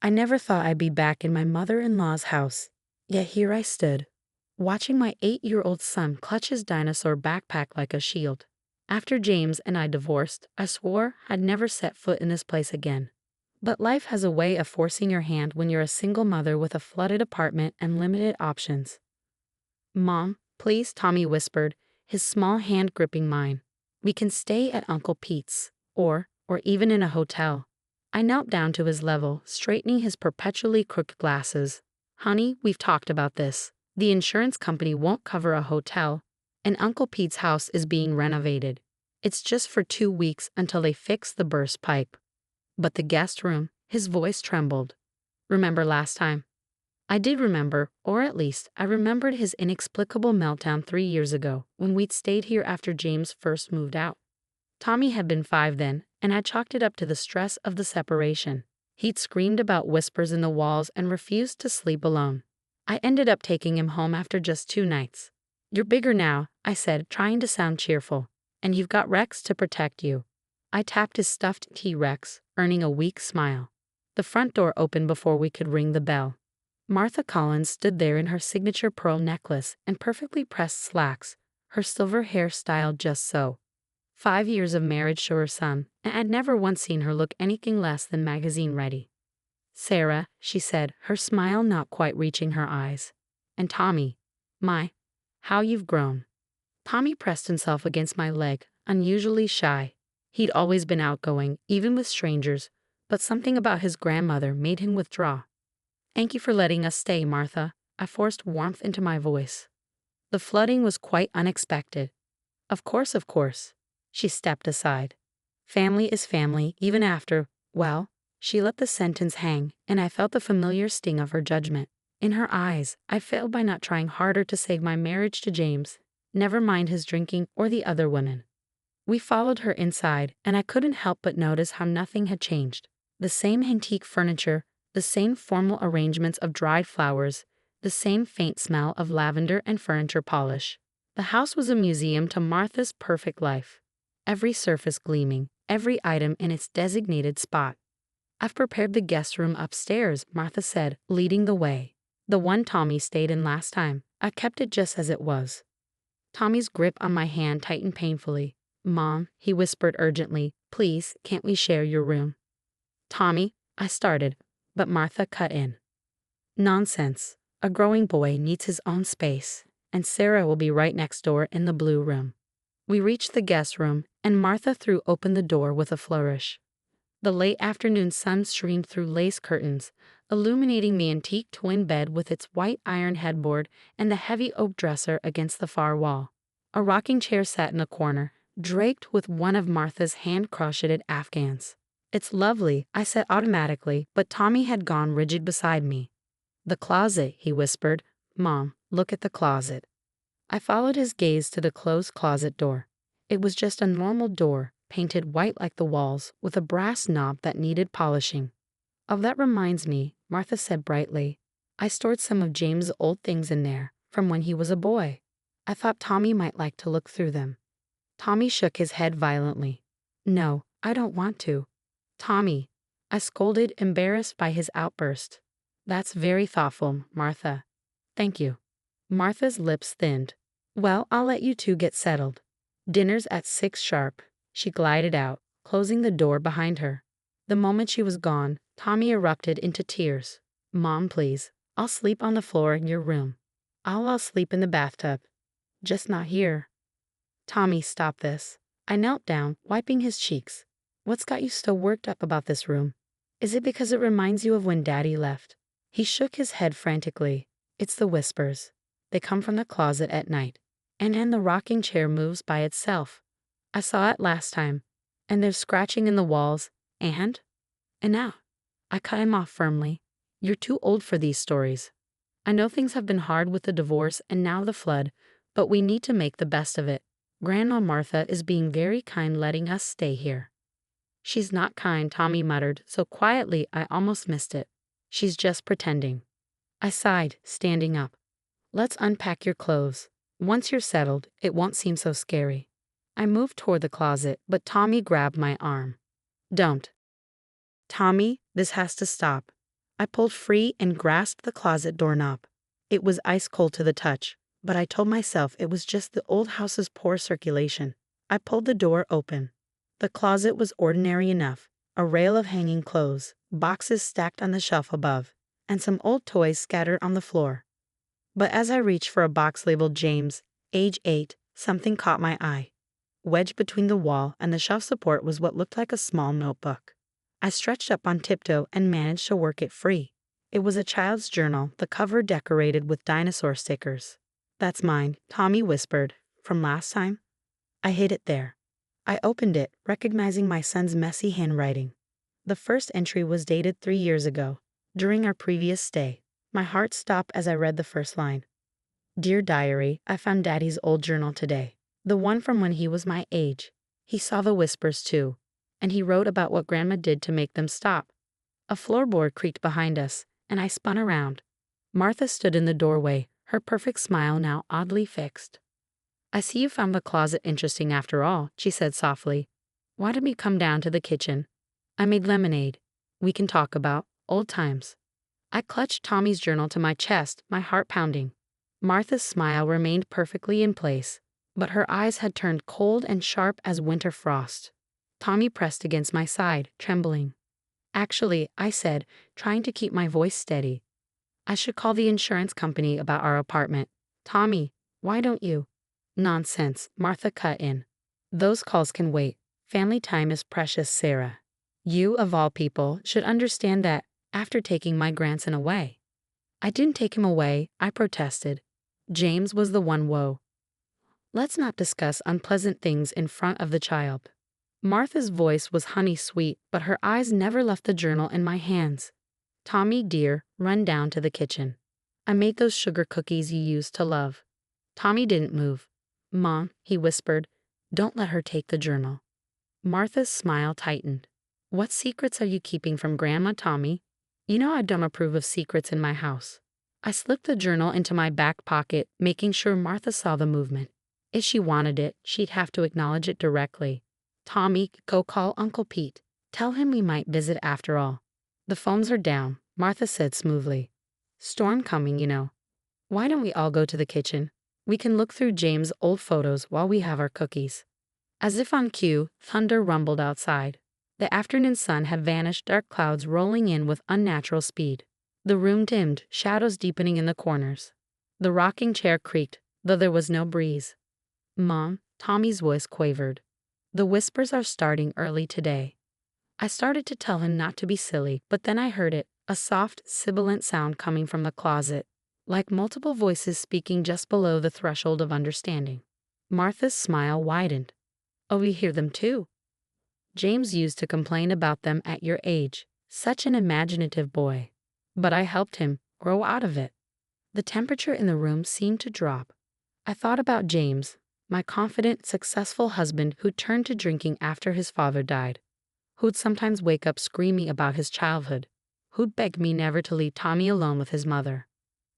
I never thought I'd be back in my mother-in-law's house. Yet here I stood, watching my 8-year-old son clutch his dinosaur backpack like a shield. After James and I divorced, I swore I'd never set foot in this place again. But life has a way of forcing your hand when you're a single mother with a flooded apartment and limited options. "Mom, please," Tommy whispered, his small hand gripping mine. "We can stay at Uncle Pete's, or even in a hotel." I knelt down to his level, straightening his perpetually crooked glasses. "Honey, we've talked about this. The insurance company won't cover a hotel, and Uncle Pete's house is being renovated. It's just for 2 weeks until they fix the burst pipe." But the guest room, his voice trembled. "Remember last time?" I did remember, or at least I remembered his inexplicable meltdown 3 years ago when we'd stayed here after James first moved out. Tommy had been 5 then, and I chalked it up to the stress of the separation. He'd screamed about whispers in the walls and refused to sleep alone. I ended up taking him home after just 2 nights. "You're bigger now," I said, trying to sound cheerful, "and you've got Rex to protect you." I tapped his stuffed T-Rex, earning a weak smile. The front door opened before we could ring the bell. Martha Collins stood there in her signature pearl necklace and perfectly pressed slacks, her silver hair styled just so. 5 years of marriage to her son, and I'd never once seen her look anything less than magazine ready. "Sarah," she said, her smile not quite reaching her eyes. "And Tommy. My, how you've grown." Tommy pressed himself against my leg, unusually shy. He'd always been outgoing, even with strangers, but something about his grandmother made him withdraw. "Thank you for letting us stay, Martha." I forced warmth into my voice. "The flooding was quite unexpected." Of course, of course." She stepped aside. "Family is family, even after, well," she let the sentence hang, and I felt the familiar sting of her judgment. In her eyes, I failed by not trying harder to save my marriage to James, never mind his drinking or the other women. We followed her inside, and I couldn't help but notice how nothing had changed. The same antique furniture, the same formal arrangements of dried flowers, the same faint smell of lavender and furniture polish. The house was a museum to Martha's perfect life. Every surface gleaming, every item in its designated spot. "I've prepared the guest room upstairs," Martha said, leading the way. "The one Tommy stayed in last time. I kept it just as it was." Tommy's grip on my hand tightened painfully. "Mom," he whispered urgently, "please, can't we share your room?" "Tommy," I started, but Martha cut in. "Nonsense. A growing boy needs his own space, and Sarah will be right next door in the blue room." We reached the guest room, and Martha threw open the door with a flourish. The late afternoon sun streamed through lace curtains, illuminating the antique twin bed with its white iron headboard and the heavy oak dresser against the far wall. A rocking chair sat in a corner, draped with one of Martha's hand-crocheted afghans. "It's lovely," I said automatically, but Tommy had gone rigid beside me. "The closet," he whispered. "Mom, look at the closet." I followed his gaze to the closed closet door. It was just a normal door, painted white like the walls, with a brass knob that needed polishing. "Oh, that reminds me," Martha said brightly. "I stored some of James' old things in there, from when he was a boy. I thought Tommy might like to look through them." Tommy shook his head violently. "No, I don't want to." "Tommy," I scolded, embarrassed by his outburst. "That's very thoughtful, Martha. Thank you." Martha's lips thinned. "Well, I'll let you two get settled. Dinner's at 6 sharp." She glided out, closing the door behind her. The moment she was gone, Tommy erupted into tears. "Mom, please. I'll sleep on the floor in your room. I'll sleep in the bathtub. Just not here." "Tommy, stop this." I knelt down, wiping his cheeks. "What's got you so worked up about this room? Is it because it reminds you of when Daddy left?" He shook his head frantically. "It's the whispers. They come from the closet at night. And then the rocking chair moves by itself. I saw it last time. And there's scratching in the walls. And now." I cut him off firmly. "You're too old for these stories. I know things have been hard with the divorce and now the flood, but we need to make the best of it. Grandma Martha is being very kind letting us stay here." "She's not kind," Tommy muttered, so quietly I almost missed it. "She's just pretending." I sighed, standing up. "Let's unpack your clothes. Once you're settled, it won't seem so scary." I moved toward the closet, but Tommy grabbed my arm. "Don't." "Tommy, this has to stop." I pulled free and grasped the closet doorknob. It was ice cold to the touch, but I told myself it was just the old house's poor circulation. I pulled the door open. The closet was ordinary enough, a rail of hanging clothes, boxes stacked on the shelf above, and some old toys scattered on the floor. But as I reached for a box labeled James, age 8, something caught my eye. Wedged between the wall and the shelf support was what looked like a small notebook. I stretched up on tiptoe and managed to work it free. It was a child's journal, the cover decorated with dinosaur stickers. "That's mine," Tommy whispered. "From last time?" I hid it there. I opened it, recognizing my son's messy handwriting. The first entry was dated 3 years ago, during our previous stay. My heart stopped as I read the first line. "Dear Diary, I found Daddy's old journal today. The one from when he was my age. He saw the whispers too, and he wrote about what Grandma did to make them stop." A floorboard creaked behind us, and I spun around. Martha stood in the doorway, her perfect smile now oddly fixed. "I see you found the closet interesting after all," she said softly. "Why don't we come down to the kitchen? I made lemonade. We can talk about old times." I clutched Tommy's journal to my chest, my heart pounding. Martha's smile remained perfectly in place, but her eyes had turned cold and sharp as winter frost. Tommy pressed against my side, trembling. "Actually," I said, trying to keep my voice steady, "I should call the insurance company about our apartment. Tommy, why don't you?" "Nonsense," Martha cut in. "Those calls can wait. Family time is precious, Sarah. You, of all people, should understand that after taking my grandson away." "I didn't take him away," I protested. "James was the one woe. Let's not discuss unpleasant things in front of the child." Martha's voice was honey-sweet, but her eyes never left the journal in my hands. "Tommy, dear, run down to the kitchen. I made those sugar cookies you used to love." Tommy didn't move. "Mom," he whispered, "don't let her take the journal." Martha's smile tightened. "What secrets are you keeping from Grandma, Tommy? You know I don't approve of secrets in my house." I slipped the journal into my back pocket, making sure Martha saw the movement. If she wanted it, she'd have to acknowledge it directly. "Tommy, go call Uncle Pete. Tell him we might visit after all." "The phones are down," Martha said smoothly. "Storm coming, you know. Why don't we all go to the kitchen? We can look through James' old photos while we have our cookies." As if on cue, thunder rumbled outside. The afternoon sun had vanished, dark clouds rolling in with unnatural speed. The room dimmed, shadows deepening in the corners. The rocking chair creaked, though there was no breeze. "Mom," Tommy's voice quavered. "The whispers are starting early today." I started to tell him not to be silly, but then I heard it, a soft, sibilant sound coming from the closet, like multiple voices speaking just below the threshold of understanding. Martha's smile widened. "Oh, we hear them too. James used to complain about them at your age. Such an imaginative boy. But I helped him grow out of it." The temperature in the room seemed to drop. I thought about James, my confident, successful husband who turned to drinking after his father died, who'd sometimes wake up screaming about his childhood, who'd beg me never to leave Tommy alone with his mother.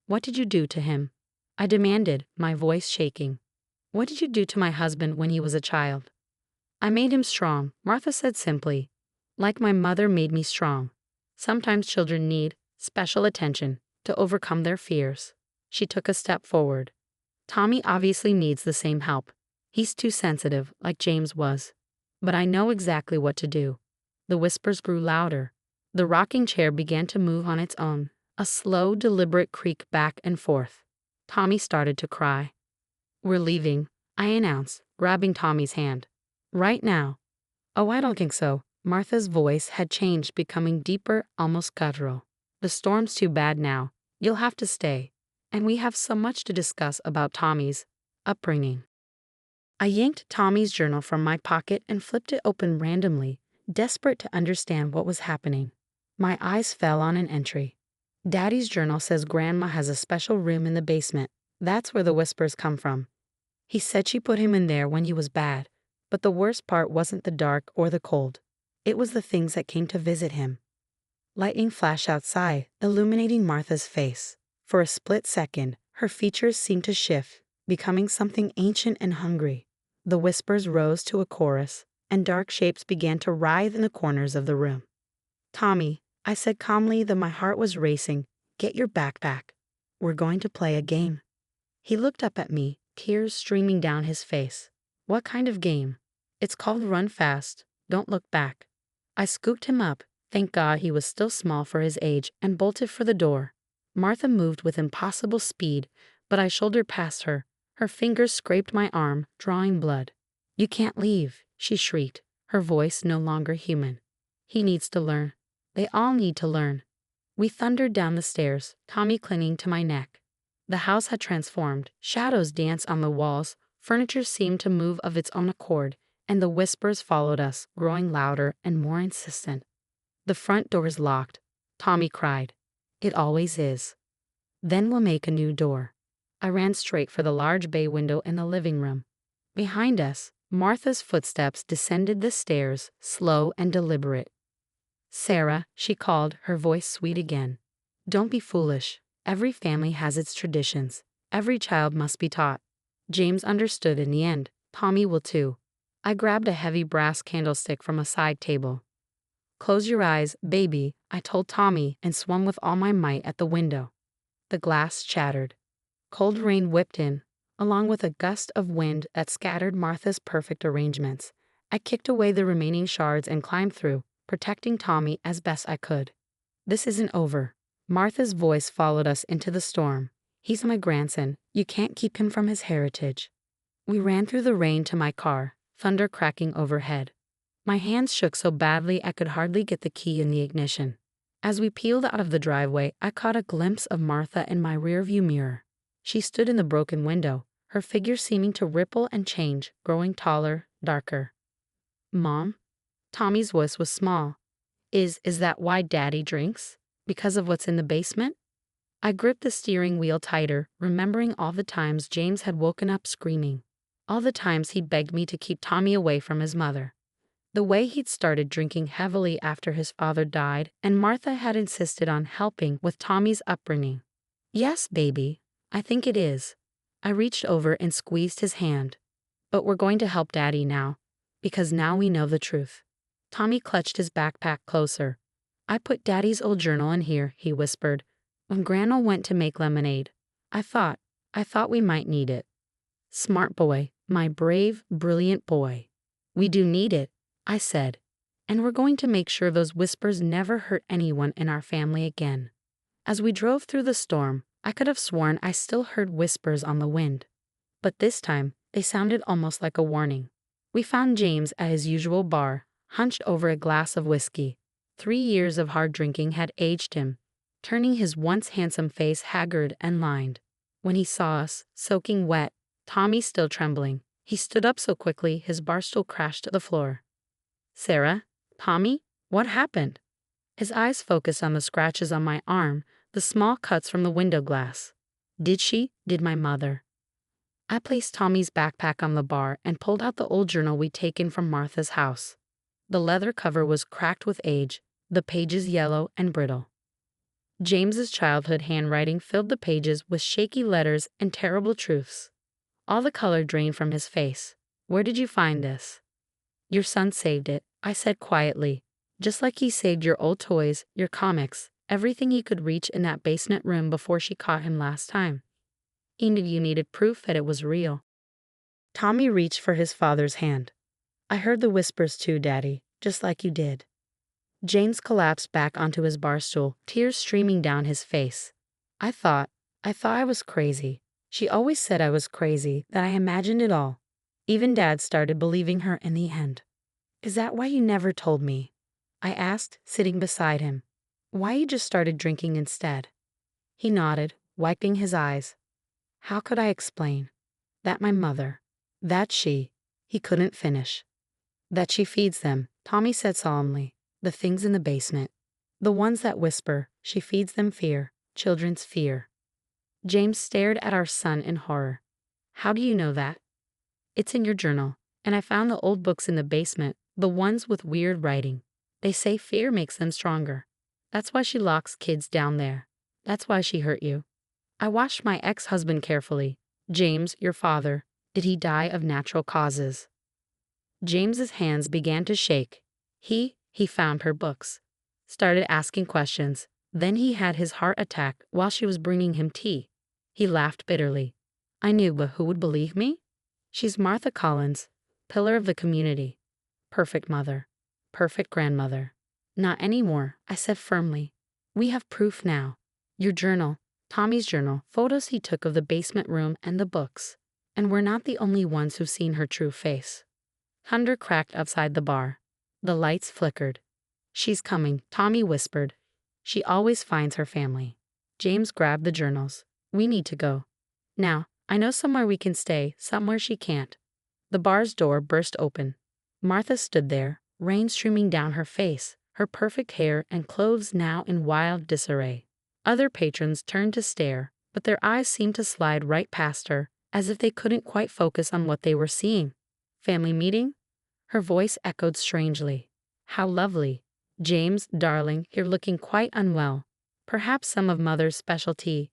"What did you do to him?" I demanded, my voice shaking. "What did you do to my husband when he was a child?" "I made him strong," Martha said simply. "Like my mother made me strong. Sometimes children need special attention to overcome their fears." She took a step forward. "Tommy obviously needs the same help. He's too sensitive, like James was. But I know exactly what to do." The whispers grew louder. The rocking chair began to move on its own, a slow, deliberate creak back and forth. Tommy started to cry. "We're leaving," I announced, grabbing Tommy's hand. "Right now." "Oh, I don't think so." Martha's voice had changed, becoming deeper, almost guttural. "The storm's too bad now. You'll have to stay. And we have so much to discuss about Tommy's upbringing." I yanked Tommy's journal from my pocket and flipped it open randomly, desperate to understand what was happening. My eyes fell on an entry. "Daddy's journal says Grandma has a special room in the basement. That's where the whispers come from. He said she put him in there when he was bad, but the worst part wasn't the dark or the cold. It was the things that came to visit him." Lightning flashed outside, illuminating Martha's face. For a split second, her features seemed to shift, becoming something ancient and hungry. The whispers rose to a chorus, and dark shapes began to writhe in the corners of the room. "Tommy, I said calmly, though my heart was racing. Get your backpack. We're going to play a game. He looked up at me, tears streaming down his face. What kind of game? It's called Run Fast, Don't Look Back. I scooped him up, thank God he was still small for his age, and bolted for the door. Martha moved with impossible speed, but I shouldered past her. Her fingers scraped my arm, drawing blood. You can't leave, she shrieked, her voice no longer human. He needs to learn. They all need to learn. We thundered down the stairs, Tommy clinging to my neck. The house had transformed. Shadows danced on the walls, furniture seemed to move of its own accord, and the whispers followed us, growing louder and more insistent. The front door's locked, Tommy cried. It always is. Then we'll make a new door. I ran straight for the large bay window in the living room. Behind us, Martha's footsteps descended the stairs, slow and deliberate. Sarah, she called, her voice sweet again. Don't be foolish. Every family has its traditions. Every child must be taught. James understood in the end. Tommy will too. I grabbed a heavy brass candlestick from a side table. Close your eyes, baby, I told Tommy, and swung with all my might at the window. The glass shattered. Cold rain whipped in, along with a gust of wind that scattered Martha's perfect arrangements. I kicked away the remaining shards and climbed through, protecting Tommy as best I could. This isn't over. Martha's voice followed us into the storm. He's my grandson. You can't keep him from his heritage. We ran through the rain to my car, thunder cracking overhead. My hands shook so badly I could hardly get the key in the ignition. As we peeled out of the driveway, I caught a glimpse of Martha in my rearview mirror. She stood in the broken window, her figure seeming to ripple and change, growing taller, darker. Mom? Tommy's voice was small. Is that why Daddy drinks? Because of what's in the basement? I gripped the steering wheel tighter, remembering all the times James had woken up screaming. All the times he'd begged me to keep Tommy away from his mother. The way he'd started drinking heavily after his father died, and Martha had insisted on helping with Tommy's upbringing. Yes, baby, I think it is. I reached over and squeezed his hand. But we're going to help Daddy now, because now we know the truth. Tommy clutched his backpack closer. I put Daddy's old journal in here, he whispered. When Grandma went to make lemonade, I thought we might need it. Smart boy, my brave, brilliant boy. We do need it, I said. And we're going to make sure those whispers never hurt anyone in our family again. As we drove through the storm, I could have sworn I still heard whispers on the wind. But this time, they sounded almost like a warning. We found James at his usual bar, hunched over a glass of whiskey. 3 years of hard drinking had aged him, turning his once handsome face haggard and lined. When he saw us, soaking wet, Tommy still trembling, he stood up so quickly his bar stool crashed to the floor. Sarah? Tommy? What happened? His eyes focused on the scratches on my arm, the small cuts from the window glass. Did my mother? I placed Tommy's backpack on the bar and pulled out the old journal we'd taken from Martha's house. The leather cover was cracked with age, the pages yellow and brittle. James's childhood handwriting filled the pages with shaky letters and terrible truths. All the color drained from his face. Where did you find this? Your son saved it, I said quietly, just like he saved your old toys, your comics, everything he could reach in that basement room before she caught him last time. He knew you needed proof that it was real. Tommy reached for his father's hand. I heard the whispers too, Daddy, just like you did. James collapsed back onto his bar stool, tears streaming down his face. I thought I was crazy. She always said I was crazy, that I imagined it all. Even Dad started believing her in the end. Is that why you never told me? I asked, sitting beside him. Why you just started drinking instead? He nodded, wiping his eyes. How could I explain? That my mother, he couldn't finish. That she feeds them, Tommy said solemnly. The things in the basement. The ones that whisper, she feeds them fear, children's fear. James stared at our son in horror. How do you know that? It's in your journal, and I found the old books in the basement, the ones with weird writing. They say fear makes them stronger. That's why she locks kids down there. That's why she hurt you. I watched my ex-husband carefully. James, your father, did he die of natural causes? James's hands began to shake. He found her books. started asking questions. Then he had his heart attack while she was bringing him tea. He laughed bitterly. I knew, but who would believe me? She's Martha Collins, pillar of the community. Perfect mother. Perfect grandmother. Not anymore, I said firmly. We have proof now. Your journal, Tommy's journal, photos he took of the basement room and the books. And we're not the only ones who've seen her true face. Thunder cracked outside the bar. The lights flickered. She's coming, Tommy whispered. She always finds her family. James grabbed the journals. We need to go. Now, I know somewhere we can stay, somewhere she can't. The bar's door burst open. Martha stood there, rain streaming down her face, her perfect hair and clothes now in wild disarray. Other patrons turned to stare, but their eyes seemed to slide right past her, as if they couldn't quite focus on what they were seeing. Family meeting? Her voice echoed strangely. How lovely. James, darling, you're looking quite unwell. Perhaps some of Mother's special tea.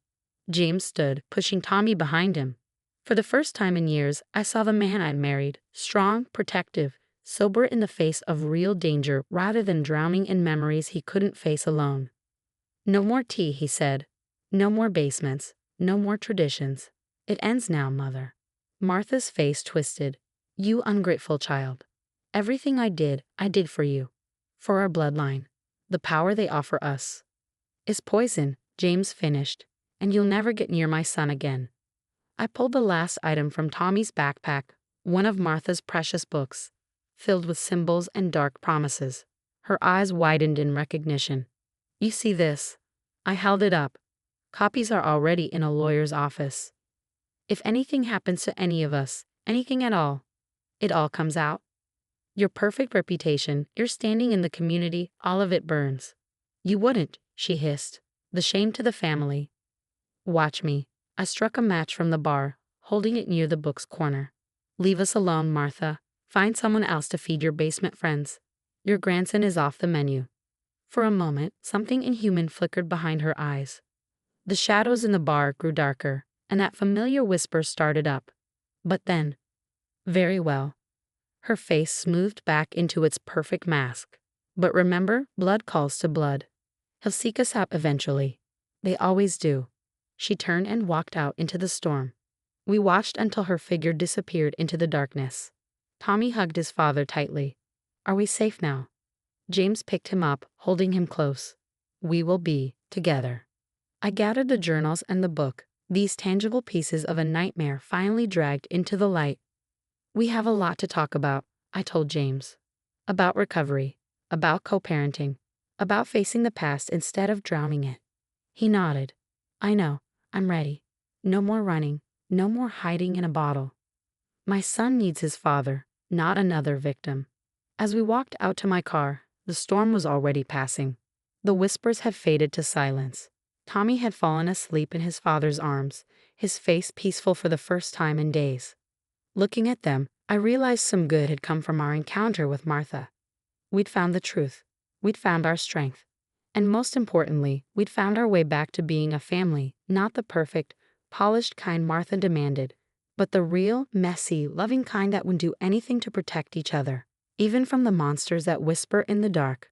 James stood, pushing Tommy behind him. For the first time in years, I saw the man I'd married, strong, protective, sober in the face of real danger rather than drowning in memories he couldn't face alone. No more tea, he said. No more basements. No more traditions. It ends now, Mother. Martha's face twisted. You ungrateful child. Everything I did for you. For our bloodline. The power they offer us is poison, James finished, and you'll never get near my son again. I pulled the last item from Tommy's backpack, one of Martha's precious books, filled with symbols and dark promises. Her eyes widened in recognition. You see this? I held it up. Copies are already in a lawyer's office. If anything happens to any of us, anything at all, it all comes out. Your perfect reputation, your standing in the community, all of it burns. You wouldn't, she hissed. The shame to the family. Watch me. I struck a match from the bar, holding it near the book's corner. Leave us alone, Martha. Find someone else to feed your basement friends. Your grandson is off the menu. For a moment, something inhuman flickered behind her eyes. The shadows in the bar grew darker, and that familiar whisper started up. But then, very well. Her face smoothed back into its perfect mask. But remember, blood calls to blood. He'll seek us out eventually. They always do. She turned and walked out into the storm. We watched until her figure disappeared into the darkness. Tommy hugged his father tightly. Are we safe now? James picked him up, holding him close. We will be together. I gathered the journals and the book, these tangible pieces of a nightmare finally dragged into the light. We have a lot to talk about, I told James. About recovery, about co-parenting, about facing the past instead of drowning it. He nodded. I know, I'm ready. No more running, no more hiding in a bottle. My son needs his father, not another victim. As we walked out to my car, the storm was already passing. The whispers had faded to silence. Tommy had fallen asleep in his father's arms, his face peaceful for the first time in days. Looking at them, I realized some good had come from our encounter with Martha. We'd found the truth. We'd found our strength. And most importantly, we'd found our way back to being a family, not the perfect, polished kind Martha demanded, but the real, messy, loving kind that would do anything to protect each other, even from the monsters that whisper in the dark.